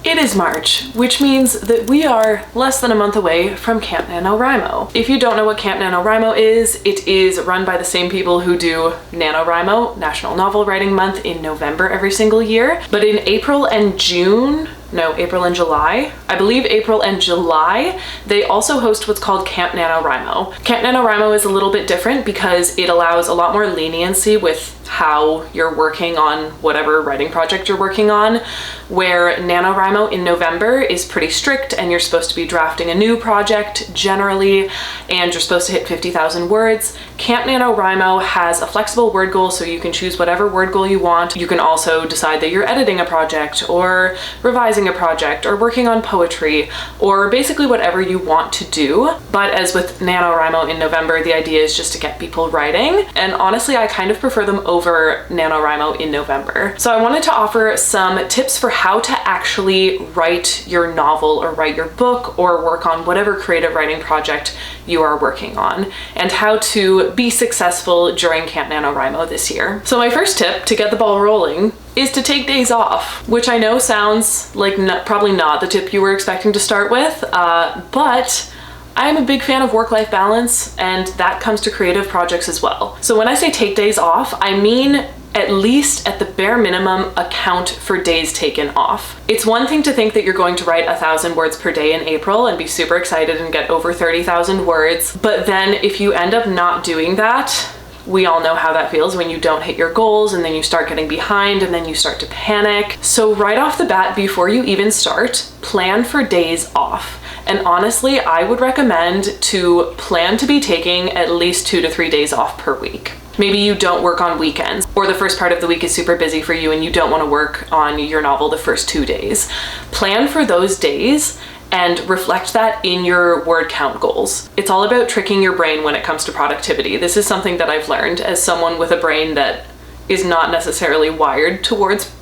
It is March, which means that we are less than a month away from Camp NaNoWriMo. If you don't know what Camp NaNoWriMo is, it is run by the same people who do NaNoWriMo, National Novel Writing Month, in November every single year. But in April and July, I believe April and July, they also host what's called Camp NaNoWriMo. Camp NaNoWriMo is a little bit different because it allows a lot more leniency with how you're working on whatever writing project you're working on, where NaNoWriMo in November is pretty strict and you're supposed to be drafting a new project generally, and you're supposed to hit 50,000 words. Camp NaNoWriMo has a flexible word goal, so you can choose whatever word goal you want. You can also decide that you're editing a project or revising a project or working on poetry or basically whatever you want to do. But as with NaNoWriMo in November, the idea is just to get people writing. And honestly, I kind of prefer them over NaNoWriMo in November. So I wanted to offer some tips for how to actually write your novel or write your book or work on whatever creative writing project you are working on, and how to be successful during Camp NaNoWriMo this year. So my first tip to get the ball rolling is to take days off, which I know sounds like probably not the tip you were expecting to start with, but I'm a big fan of work-life balance, and that comes to creative projects as well. So when I say take days off, I mean at least at the bare minimum account for days taken off. It's one thing to think that you're going to write 1,000 words per day in April and be super excited and get over 30,000 words, but then if you end up not doing that, we all know how that feels when you don't hit your goals, and then you start getting behind and then you start to panic. So right off the bat, before you even start, plan for days off. And honestly, I would recommend to plan to be taking at least 2 to 3 days off per week. Maybe you don't work on weekends, or the first part of the week is super busy for you and you don't want to work on your novel the first 2 days. Plan for those days and reflect that in your word count goals. It's all about tricking your brain when it comes to productivity. This is something that I've learned as someone with a brain that is not necessarily wired towards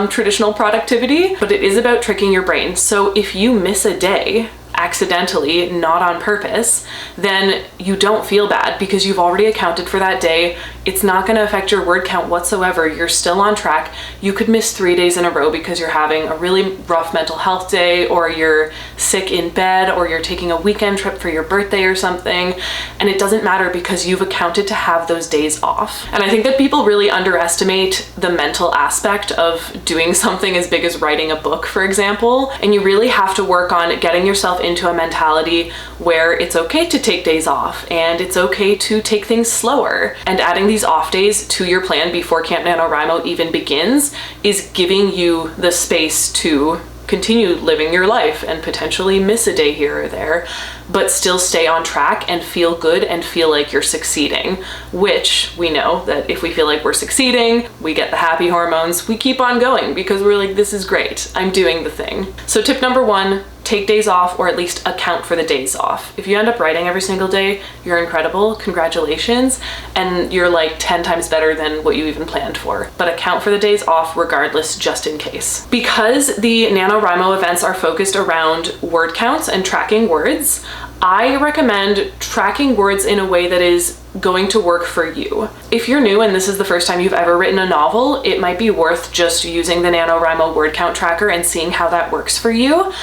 traditional productivity, but it is about tricking your brain. So if you miss a day accidentally, not on purpose, then you don't feel bad because you've already accounted for that day. It's not going to affect your word count whatsoever. You're still on track. You could miss 3 days in a row because you're having a really rough mental health day, or you're sick in bed, or you're taking a weekend trip for your birthday or something, and it doesn't matter because you've accounted to have those days off. And I think that people really underestimate the mental aspect of doing something as big as writing a book, for example, and you really have to work on getting yourself into a mentality where it's okay to take days off and it's okay to take things slower. And adding these off days to your plan before Camp NaNoWriMo even begins is giving you the space to continue living your life and potentially miss a day here or there, but still stay on track and feel good and feel like you're succeeding, which we know that if we feel like we're succeeding, we get the happy hormones, we keep on going because we're like, this is great, I'm doing the thing. So tip number 1, take days off, or at least account for the days off. If you end up writing every single day, you're incredible, congratulations, and you're like 10 times better than what you even planned for. But account for the days off regardless, just in case. Because the NaNoWriMo events are focused around word counts and tracking words, I recommend tracking words in a way that is going to work for you. If you're new and this is the first time you've ever written a novel, it might be worth just using the NaNoWriMo word count tracker and seeing how that works for you.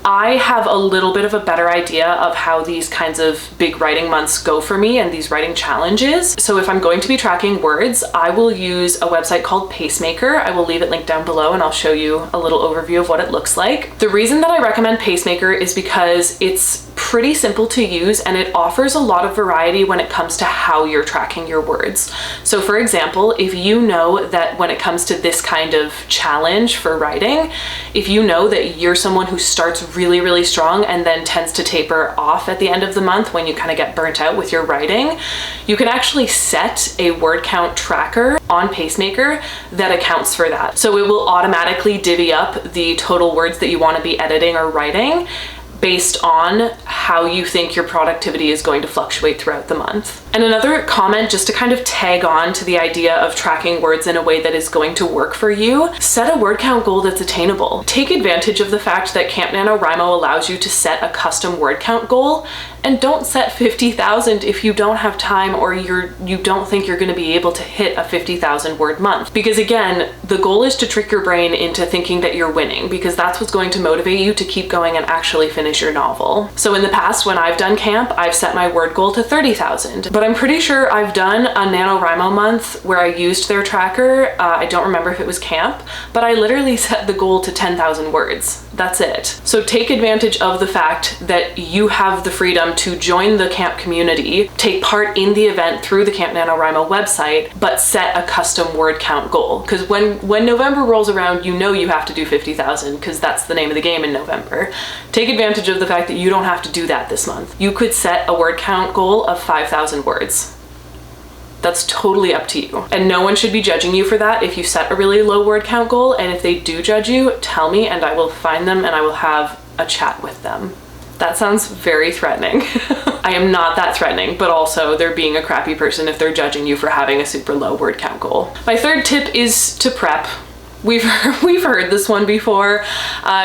I have a little bit of a better idea of how these kinds of big writing months go for me and these writing challenges. So if I'm going to be tracking words, I will use a website called Pacemaker. I will leave it linked down below and I'll show you a little overview of what it looks like. The reason that I recommend Pacemaker is because it's pretty simple to use and it offers a lot of variety when it comes to how you're tracking your words. So for example, if you know that when it comes to this kind of challenge for writing, if you know that you're someone who starts really strong and then tends to taper off at the end of the month when you kind of get burnt out with your writing, you can actually set a word count tracker on Pacemaker that accounts for that. So it will automatically divvy up the total words that you want to be editing or writing based on how you think your productivity is going to fluctuate throughout the month. And another comment, just to kind of tag on to the idea of tracking words in a way that is going to work for you, set a word count goal that's attainable. Take advantage of the fact that Camp NaNoWriMo allows you to set a custom word count goal, and don't set 50,000 if you don't have time or you don't think you're going to be able to hit a 50,000 word month. Because again, the goal is to trick your brain into thinking that you're winning, because that's what's going to motivate you to keep going and actually finish your novel. So in the past, when I've done camp, I've set my word goal to 30,000, but I'm pretty sure I've done a NaNoWriMo month where I used their tracker. I don't remember if it was camp, but I literally set the goal to 10,000 words. That's it. So take advantage of the fact that you have the freedom to join the camp community, take part in the event through the Camp NaNoWriMo website, but set a custom word count goal. Because when November rolls around, you know you have to do 50,000 because that's the name of the game in November. Take advantage of the fact that you don't have to do that this month. You could set a word count goal of 5,000 words. That's totally up to you. And no one should be judging you for that if you set a really low word count goal. And if they do judge you, tell me and I will find them and I will have a chat with them. That sounds very threatening. I am not that threatening, but also they're being a crappy person if they're judging you for having a super low word count goal. My third tip is to prep. We've heard this one before.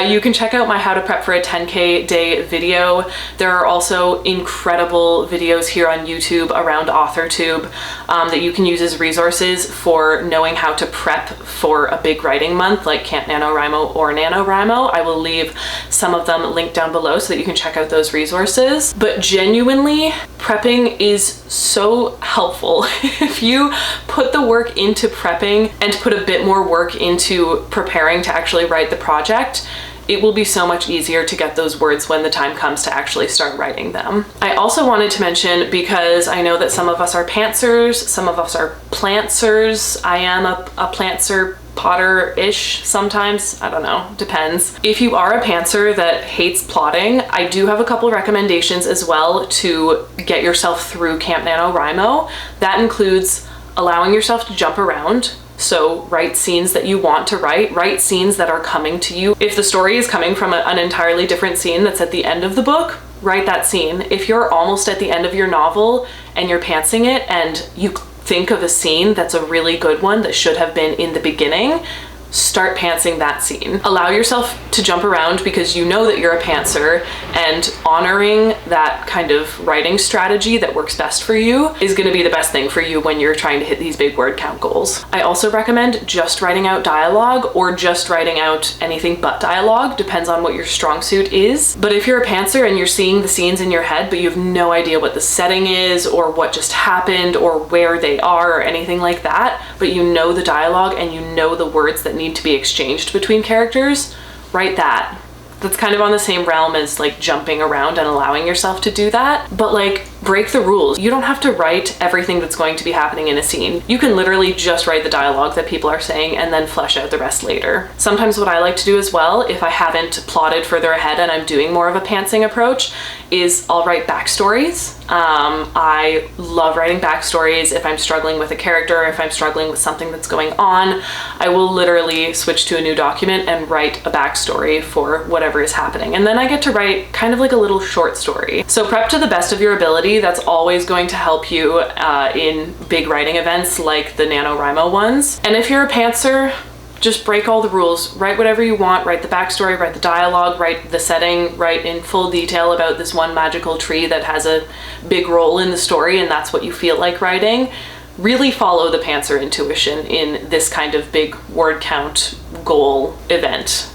You can check out my how to prep for a 10K day video. There are also incredible videos here on YouTube around AuthorTube that you can use as resources for knowing how to prep for a big writing month like Camp NaNoWriMo or NaNoWriMo. I will leave some of them linked down below so that you can check out those resources. But genuinely, prepping is so helpful. If you put the work into prepping and put a bit more work into preparing to actually write the project, it will be so much easier to get those words when the time comes to actually start writing them. I also wanted to mention, because I know that some of us are pantsers, some of us are plantsers. I am a plantser, potter-ish sometimes, I don't know, depends. If you are a pantser that hates plotting, I do have a couple recommendations as well to get yourself through Camp NaNoWriMo. That includes allowing yourself to jump around. So write scenes that you want to write scenes that are coming to you. If the story is coming from an entirely different scene that's at the end of the book, write that scene. If you're almost at the end of your novel and you're pantsing it and you think of a scene that's a really good one that should have been in the beginning, start pantsing that scene. Allow yourself to jump around because you know that you're a pantser, and honoring that kind of writing strategy that works best for you is going to be the best thing for you when you're trying to hit these big word count goals. I also recommend just writing out dialogue or just writing out anything but dialogue, depends on what your strong suit is. But if you're a pantser and you're seeing the scenes in your head but you have no idea what the setting is or what just happened or where they are or anything like that, but you know the dialogue and you know the words that need to be exchanged between characters, write that. That's kind of on the same realm as like jumping around and allowing yourself to do that, but like break the rules. You don't have to write everything that's going to be happening in a scene. You can literally just write the dialogue that people are saying and then flesh out the rest later. Sometimes what I like to do as well, if I haven't plotted further ahead and I'm doing more of a pantsing approach, is I'll write backstories. I love writing backstories. If I'm struggling with a character, if I'm struggling with something that's going on, I will literally switch to a new document and write a backstory for whatever is happening. And then I get to write kind of like a little short story. So prep to the best of your ability. That's always going to help you in big writing events like the NaNoWriMo ones. And if you're a pantser, just break all the rules. Write whatever you want, write the backstory, write the dialogue, write the setting, write in full detail about this one magical tree that has a big role in the story and that's what you feel like writing. Really follow the pantser intuition in this kind of big word count goal event.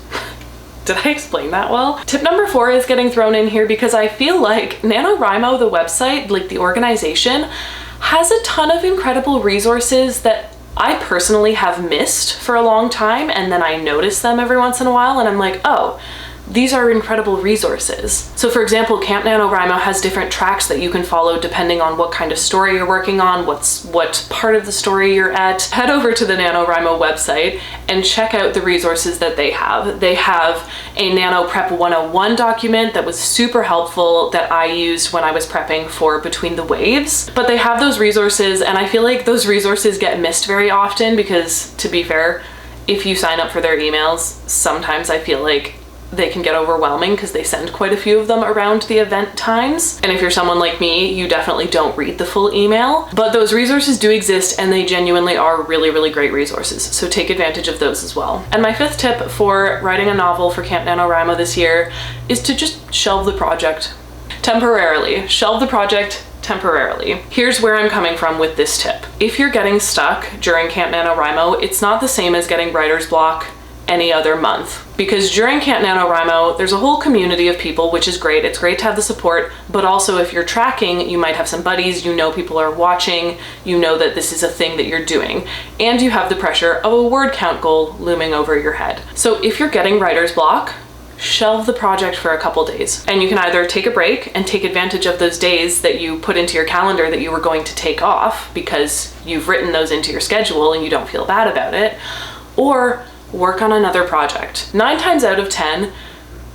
Did I explain that well? Tip number 4 is getting thrown in here because I feel like NaNoWriMo, the website, like the organization, has a ton of incredible resources that I personally have missed for a long time, and then I notice them every once in a while and I'm like, oh, these are incredible resources. So for example, Camp NaNoWriMo has different tracks that you can follow depending on what kind of story you're working on, what part of the story you're at. Head over to the NaNoWriMo website and check out the resources that they have. They have a Nano Prep 101 document that was super helpful that I used when I was prepping for Between the Waves. But they have those resources and I feel like those resources get missed very often because, to be fair, if you sign up for their emails, sometimes I feel like they can get overwhelming because they send quite a few of them around the event times. And if you're someone like me, you definitely don't read the full email, but those resources do exist and they genuinely are really, really great resources. So take advantage of those as well. And my fifth tip for writing a novel for Camp NaNoWriMo this year is to just shelve the project temporarily. Shelve the project temporarily. Here's where I'm coming from with this tip. If you're getting stuck during Camp NaNoWriMo, it's not the same as getting writer's block any other month. Because during Camp NaNoWriMo, there's a whole community of people, which is great. It's great to have the support, but also if you're tracking, you might have some buddies, you know people are watching, you know that this is a thing that you're doing, and you have the pressure of a word count goal looming over your head. So if you're getting writer's block, shelve the project for a couple days. And you can either take a break and take advantage of those days that you put into your calendar that you were going to take off because you've written those into your schedule and you don't feel bad about it, or work on another project. 9 times out of 10,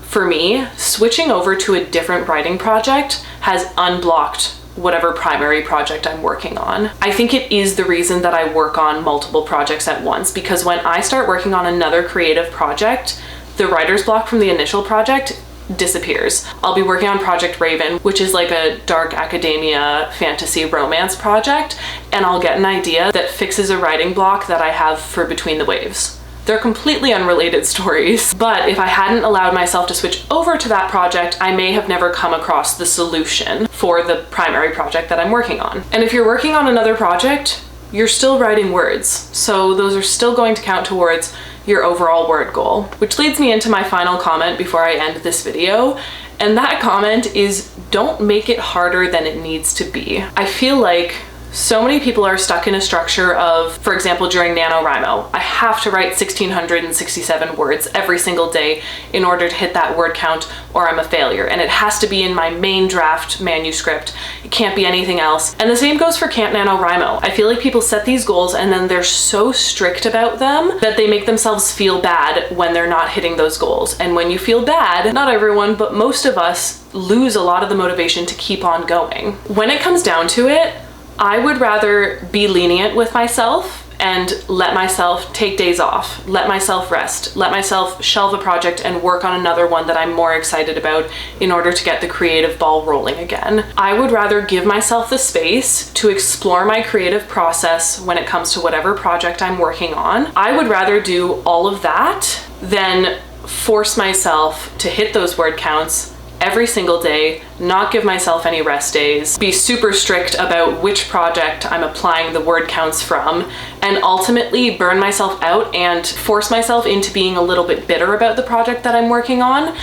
for me, switching over to a different writing project has unblocked whatever primary project I'm working on. I think it is the reason that I work on multiple projects at once, because when I start working on another creative project, the writer's block from the initial project disappears. I'll be working on Project Raven, which is like a dark academia fantasy romance project, and I'll get an idea that fixes a writing block that I have for Between the Waves. They're completely unrelated stories, but if I hadn't allowed myself to switch over to that project, I may have never come across the solution for the primary project that I'm working on. And if you're working on another project, you're still writing words, so those are still going to count towards your overall word goal. Which leads me into my final comment before I end this video, and that comment is don't make it harder than it needs to be. I feel like so many people are stuck in a structure of, for example, during NaNoWriMo, I have to write 1,667 words every single day in order to hit that word count or I'm a failure. And it has to be in my main draft manuscript. It can't be anything else. And the same goes for Camp NaNoWriMo. I feel like people set these goals and then they're so strict about them that they make themselves feel bad when they're not hitting those goals. And when you feel bad, not everyone, but most of us lose a lot of the motivation to keep on going. When it comes down to it, I would rather be lenient with myself and let myself take days off, let myself rest, let myself shelve a project and work on another one that I'm more excited about in order to get the creative ball rolling again. I would rather give myself the space to explore my creative process when it comes to whatever project I'm working on. I would rather do all of that than force myself to hit those word counts every single day, not give myself any rest days, be super strict about which project I'm applying the word counts from, and ultimately burn myself out and force myself into being a little bit bitter about the project that I'm working on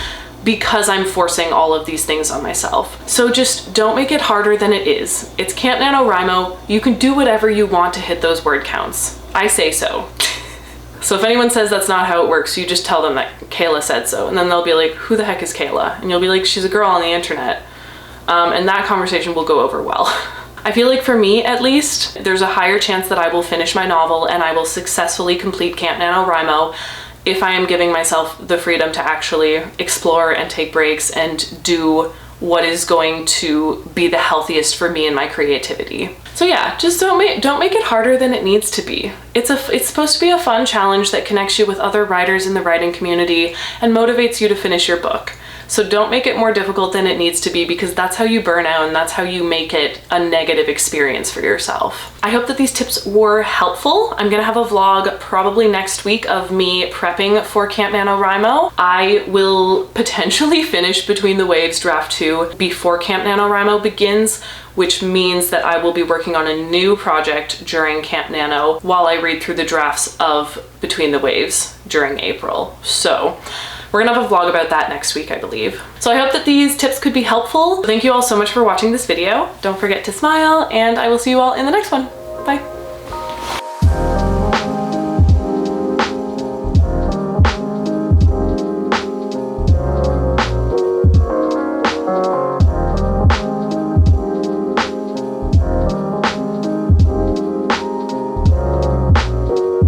because I'm forcing all of these things on myself. So just don't make it harder than it is. It's Camp NaNoWriMo. You can do whatever you want to hit those word counts. I say so. So if anyone says that's not how it works, you just tell them that Kayla said so. And then they'll be like, who the heck is Kayla? And you'll be like, she's a girl on the internet. And that conversation will go over well. I feel like for me, at least, there's a higher chance that I will finish my novel and I will successfully complete Camp NaNoWriMo if I am giving myself the freedom to actually explore and take breaks and do what is going to be the healthiest for me and my creativity. So yeah, just don't make it harder than it needs to be. It's supposed to be a fun challenge that connects you with other writers in the writing community and motivates you to finish your book. So don't make it more difficult than it needs to be, because that's how you burn out and that's how you make it a negative experience for yourself. I hope that these tips were helpful. I'm gonna have a vlog probably next week of me prepping for Camp NaNoWriMo. I will potentially finish Between the Waves Draft 2 before Camp NaNoWriMo begins, which means that I will be working on a new project during Camp Nano while I read through the drafts of Between the Waves during April. So we're gonna have a vlog about that next week, I believe. So I hope that these tips could be helpful. Thank you all so much for watching this video. Don't forget to smile, and I will see you all in the next one. Bye.